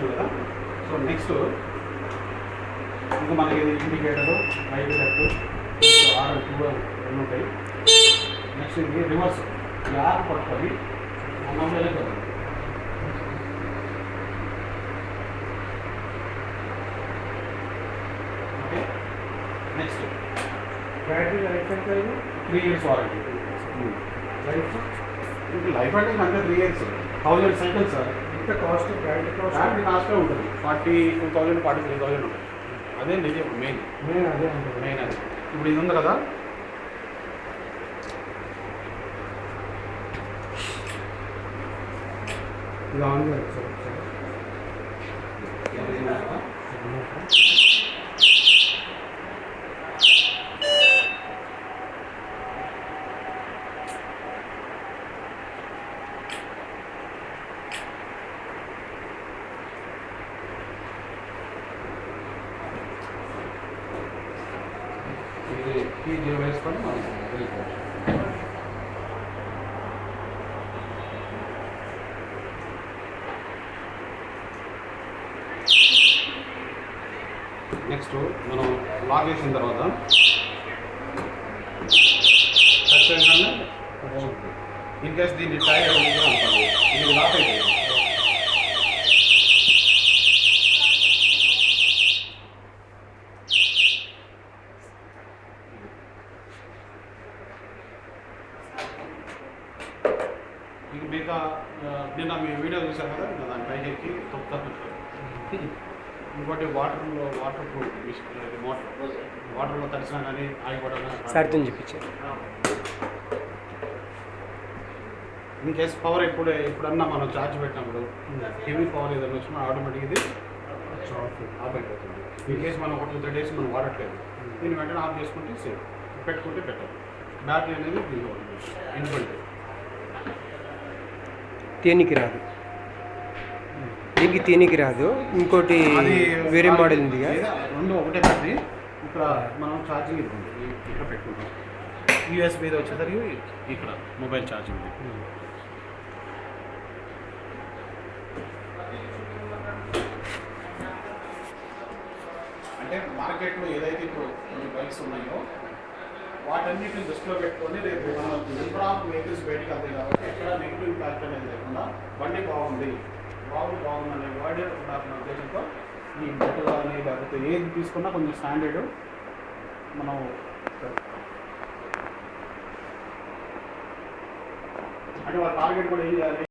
కదా. So next ఇంకా మనకి indicator right left or two రెండు ఉంటాయి. నెక్స్ట్ ఇది రివర్స్ ఆర్ పట్టుకొని మొబైలే కదా. ఓకే నెక్స్ట్ బ్యాటరీ లైఫ్ ఎంత ఇది? 3 years వారంటీ. లైఫ్ లైఫ్ అంటే ఇంకా 3 years 1000 సైకిల్స్ సార్. ఎంత కాస్ట్? బ్యాటరీ కాస్ట్ బ్యాటరీ కాస్టే ఉంటుంది 42,000 43,000 ఉంటుంది. అదే నిజం మెయిన్ అదే ఉంటుంది. మెయిన్ అది. ఇప్పుడు ఇది ఉంది కదా, ఇది ఆన్ చేయాలి సార్. ఇది వేసుకొని మనం వెళ్ళిపోవచ్చు. నెక్స్ట్ మనం లాక్ వేసిన తర్వాత టచ్ చేయగానే ఇన్ కేస్ దీన్ని టైర్ అనుకోండి, ఇది లాక్ అయిపోయింది. ఇంక మిగతా నిన్న మీ వీడియో చూసారు కదా, ఇంకా దాని పైకి ఎక్కి తొక్కుతారు. ఇంకోటి వాటర్ ప్రూఫ్ వాటర్లో తడిసినా కానీ ఆగిపోవడం సార్తో చెప్పించారు. ఇన్ కేస్ పవర్ ఎప్పుడన్నా మనం ఛార్జ్ పెట్టినప్పుడు హెవీ పవర్ ఏదైనా వచ్చినా ఆటోమేటిక్ ఇది ఆఫ్ అయిపోతుంది. ఇన్ కేస్ మనం 1-2 days మనం వాడట్లేదు, దీన్ని వెంటనే ఆఫ్ చేసుకుంటే సేఫ్, పెట్టుకుంటే బెటర్. బ్యాటరీ అనేది ఇన్బిల్ట్, తేనికి రాదు, దీనికి తేనికి రాదు. ఇంకోటి వేరే మోడల్ ఉంది రెండు ఒకటే బ్యాటరీ. ఇక్కడ మనం ఛార్జింగ్ ఇది ఉంది, ఇక్కడ పెట్టుకుంటాం. యూఎస్బీ వచ్చేసరికి ఇక్కడ మొబైల్ ఛార్జింగ్. అంటే మార్కెట్లో ఏదైతే ఇప్పుడు కొన్ని బైక్స్ ఉన్నాయో వాటన్నిటిని దృష్టిలో పెట్టుకొని రేపు మనం నెంబర్ ఆఫ్ వెహికల్స్ బయటకు వెళ్తాయి కాబట్టి ఎక్కడ నెగిటివ్ ఇంపాక్ట్ అనేది లేకుండా బండి బాగుంది అనే వర్డ్ ఉన్న ఉద్దేశంతో ఈ బట్టలు కానీ లేకపోతే ఏది తీసుకున్నా కొంచెం స్టాండర్డ్ మనం అంటే వాళ్ళ టార్గెట్ కూడా ఏం చేయాలి.